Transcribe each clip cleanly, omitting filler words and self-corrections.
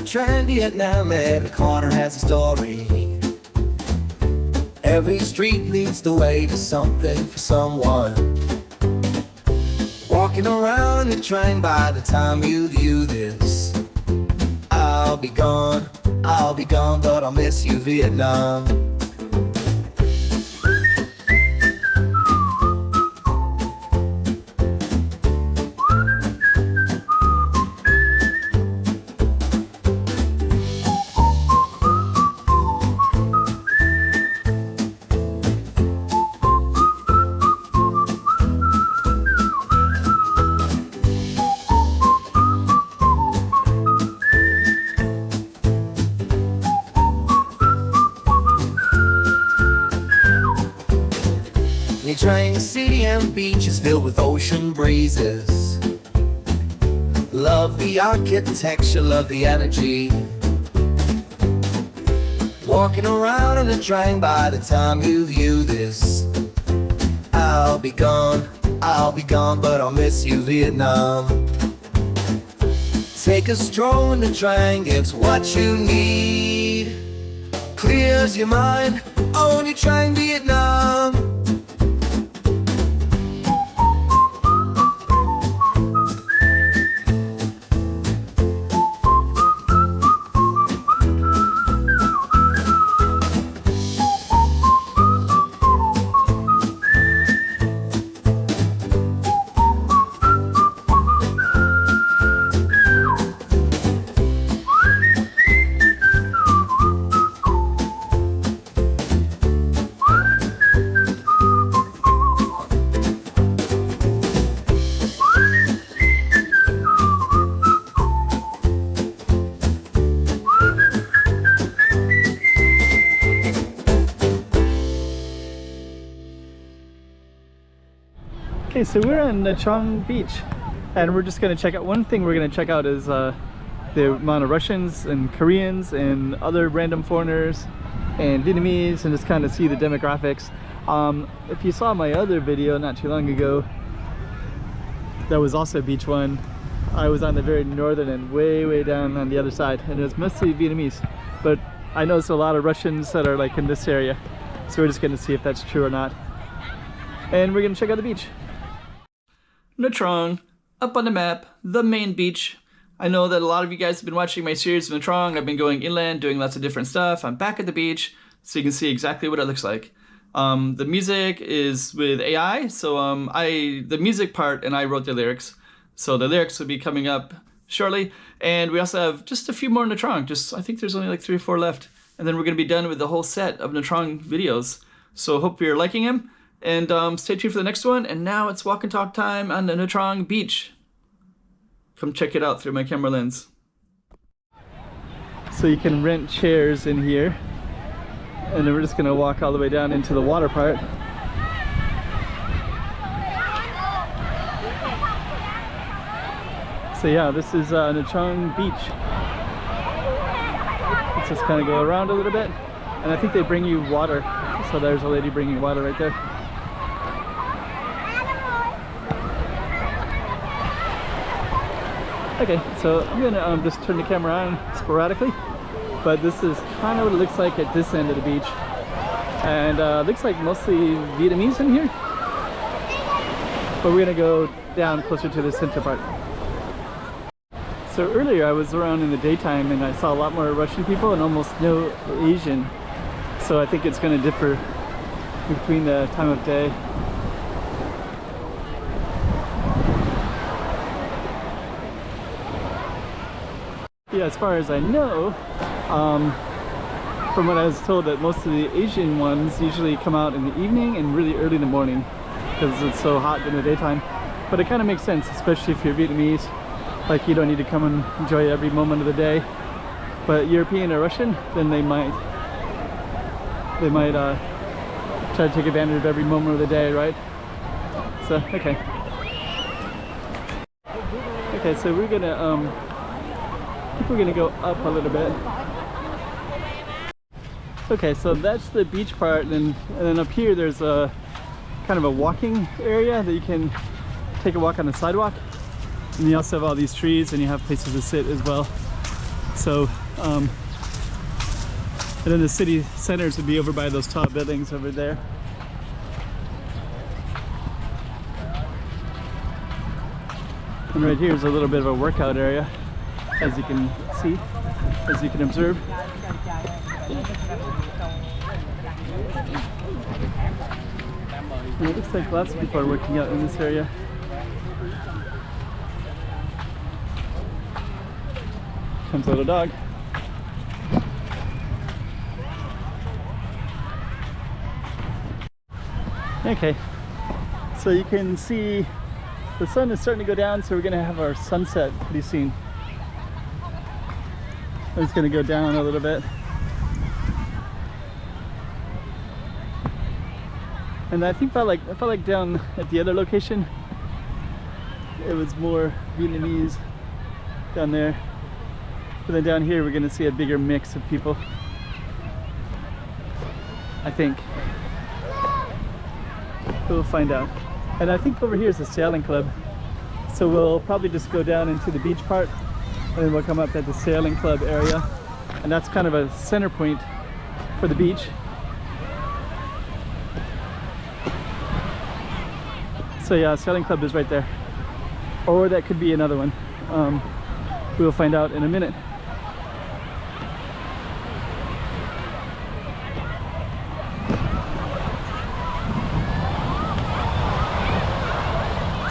Trang, Vietnam, every corner has a story. Every street leads the way to something for someone. Walking around Nha Trang, by the time you view this, I'll be gone, but I'll miss you, Vietnam. Nha Trang city and beach is filled with ocean breezes. Love the architecture, love the energy. Walking around in Nha Trang, by the time you view this, I'll be gone, but I'll miss you, Vietnam. Take a stroll in Nha Trang, it's what you need. Clears your mind, oh Nha Trang, Vietnam. Okay, so we're on Nha Trang Beach, and we're just going to check out one thing. We're going to check out is the amount of Russians and Koreans and other random foreigners and Vietnamese, and just kind of see the demographics. If you saw my other video not too long ago, that was also a beach one. I was on the very northern end, way down on the other side, and it was mostly Vietnamese. But I noticed a lot of Russians that are like in this area, so we're just going to see if that's true or not. And we're going to check out the beach. Nha Trang, up on the map, the main beach. I know that a lot of you guys have been watching my series of Nha Trang. I've been going inland, doing lots of different stuff. I'm back at the beach, so you can see exactly what it looks like. The music is with AI, so the music part, and I wrote the lyrics. So the lyrics will be coming up shortly. And we also have just a few more Nha Trang. I think there's only like 3 or 4 left. And then we're going to be done with the whole set of Nha Trang videos. So hope you're liking them. And stay tuned for the next one. And now it's walk and talk time on the Nha Trang beach. Come check it out through my camera lens. So you can rent chairs in here. And then we're just gonna walk all the way down into the water part. So yeah, this is Nha Trang Beach. Let's just kind of go around a little bit. And I think they bring you water. So there's a lady bringing water right there. Okay, so I'm gonna just turn the camera on sporadically, but this is kind of what it looks like at this end of the beach, and looks like mostly Vietnamese in here, but we're gonna go down closer to the center part. So earlier I was around in the daytime and I saw a lot more Russian people and almost no Asian, so I think it's gonna differ between the time of day. Yeah, as far as I know, from what I was told, that most of the Asian ones usually come out in the evening and really early in the morning because it's so hot in the daytime. But it kind of makes sense, especially if you're Vietnamese. Like, you don't need to come and enjoy every moment of the day. But European or Russian, then they might try to take advantage of every moment of the day, right? So okay, so we're gonna I think we're gonna go up a little bit. Okay, so that's the beach part, and then up here there's a kind of a walking area that you can take a walk on the sidewalk, and you also have all these trees and you have places to sit as well. So, and then the city centers would be over by those tall buildings over there. And right here is a little bit of a workout area, as you can see, as you can observe. And it looks like lots of people are working out in this area. Comes a little dog. Okay, so you can see the sun is starting to go down, so we're gonna have our sunset pretty soon. It's gonna go down a little bit. And I think I felt like down at the other location, it was more Vietnamese down there. But then down here, we're gonna see a bigger mix of people, I think. We'll find out. And I think over here is a sailing club. So we'll probably just go down into the beach part, and then we'll come up at the sailing club area. And that's kind of a center point for the beach. So yeah, sailing club is right there. Or that could be another one. We'll find out in a minute.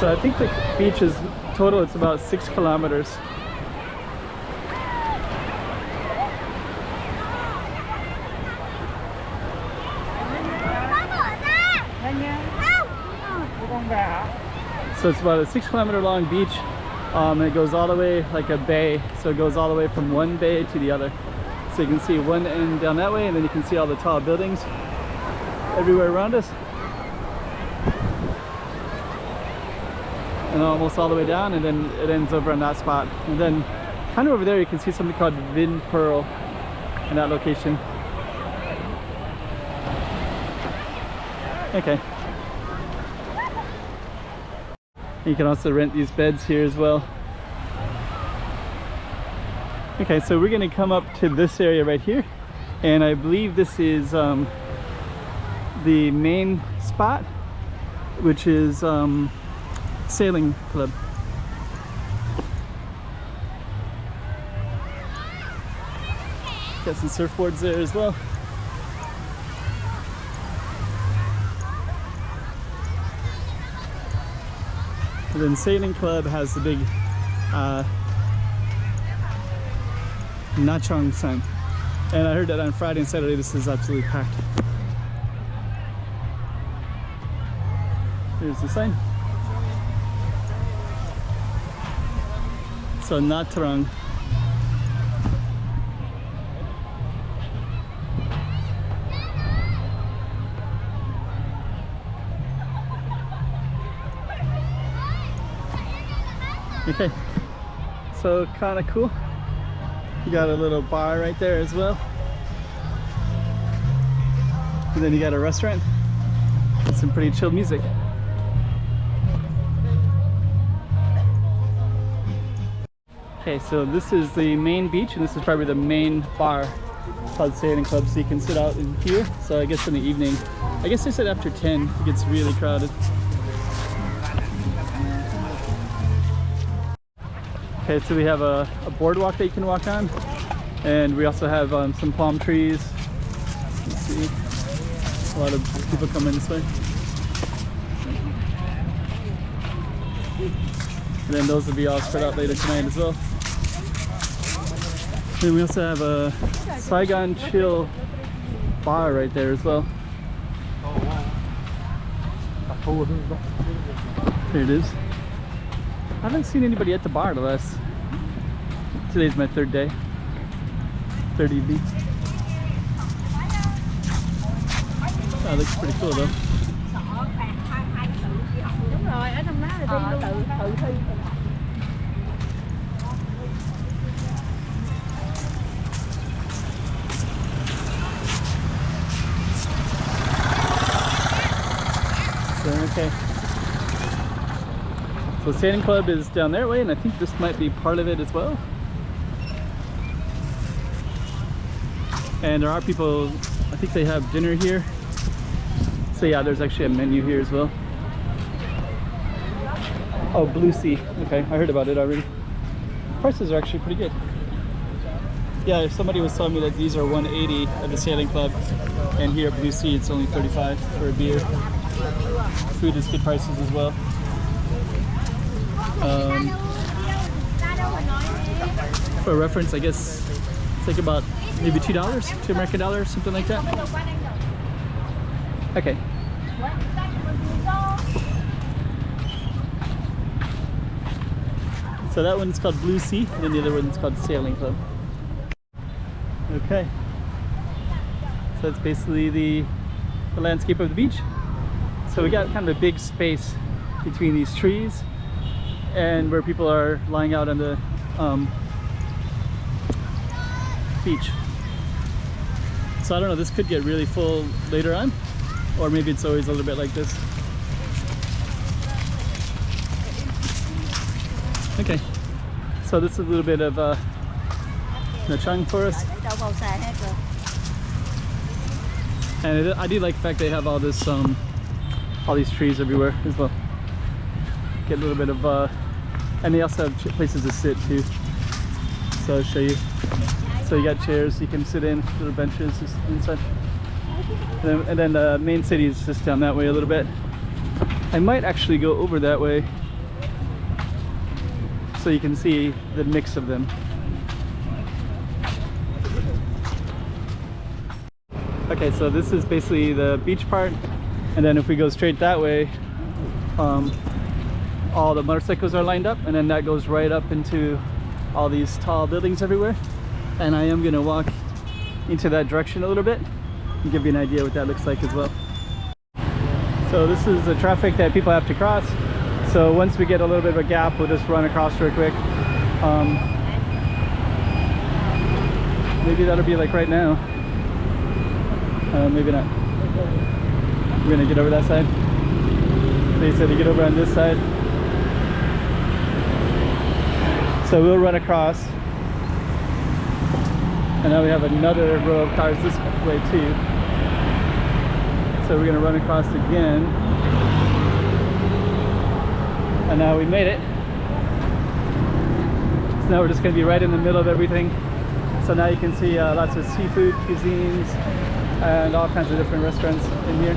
So I think the beach is total, it's about 6 kilometers. So it's about a 6-kilometer long beach. And it goes all the way like a bay. So it goes all the way from one bay to the other. So you can see one end down that way, and then you can see all the tall buildings everywhere around us. And almost all the way down, and then it ends over on that spot. And then kind of over there you can see something called Vin Pearl in that location. Okay. You can also rent these beds here as well. Okay, so we're gonna come up to this area right here, and I believe this is the main spot, which is sailing club. Got some surfboards there as well. And then sailing club has the big Nha Trang sign. And I heard that on Friday and Saturday this is absolutely packed. Here's the sign. So Nha Trang. Okay, so kind of cool. You got a little bar right there as well. And then you got a restaurant with some pretty chill music. Okay, so this is the main beach, and this is probably the main bar called Sailing Club. So you can sit out in here. So I guess in the evening, I guess they said after 10 it gets really crowded. Okay, so we have a boardwalk that you can walk on, and we also have some palm trees. Let's see, a lot of people coming this way. And then those will be all spread out later tonight as well. Then we also have a Saigon Chill bar right there as well. There it is. I haven't seen anybody at the bar the last. Today's my third day. Third evening. That looks pretty cool though. So, okay. So Sailing Club is down their way, and I think this might be part of it as well. And there are people, I think they have dinner here. So yeah, there's actually a menu here as well. Oh, Blue Sea. Okay, I heard about it already. Prices are actually pretty good. Yeah, if somebody was telling me that these are 180 at the sailing club, and here at Blue Sea it's only 35 for a beer. Food is good prices as well. For reference, I guess it's like about maybe $2, $2 American dollars, something like that. Okay. So that one's called Blue Sea, and then the other one's called Sailing Club. Okay. So that's basically the landscape of the beach. So we got kind of a big space between these trees and where people are lying out on the beach. So I don't know, this could get really full later on, or maybe it's always a little bit like this. Okay, so this is a little bit of Nha Trang forest. And I do like the fact they have all this, all these trees everywhere as well. Get a little bit of, and they also have places to sit too. So I'll show you. So you got chairs you can sit in, little benches and such. And then the main city is just down that way a little bit. I might actually go over that way so you can see the mix of them. Okay, so this is basically the beach part, and then if we go straight that way, all the motorcycles are lined up, and then that goes right up into all these tall buildings everywhere. And I am gonna walk into that direction a little bit and give you an idea what that looks like as well. So this is the traffic that people have to cross. So once we get a little bit of a gap, we'll just run across real quick. Maybe that'll be like right now. Maybe not. We're gonna get over that side. They said to get over on this side. So we'll run across. And now we have another row of cars this way too. So we're gonna run across again. And now we made it. So now we're just gonna be right in the middle of everything. So now you can see lots of seafood cuisines and all kinds of different restaurants in here.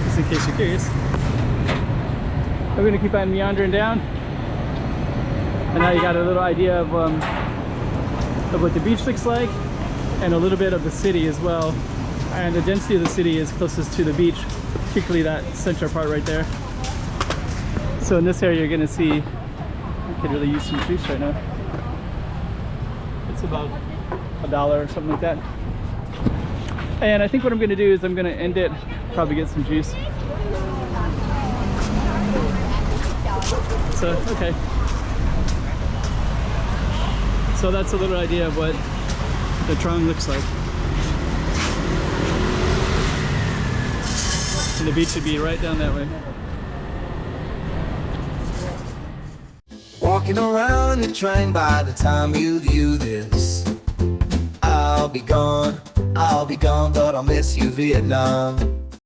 Just in case you're curious. We're gonna keep on meandering down. And now you got a little idea of what the beach looks like, and a little bit of the city as well. And the density of the city is closest to the beach, particularly that central part right there. So in this area you're gonna see, I could really use some juice right now. It's about $1 or something like that. And I think what I'm gonna do is I'm gonna end it, probably get some juice. So, okay. So that's a little idea of what the Trang looks like. And the beach should be right down that way. Walking around the train by the time you view this. I'll be gone, but I'll miss you, Vietnam.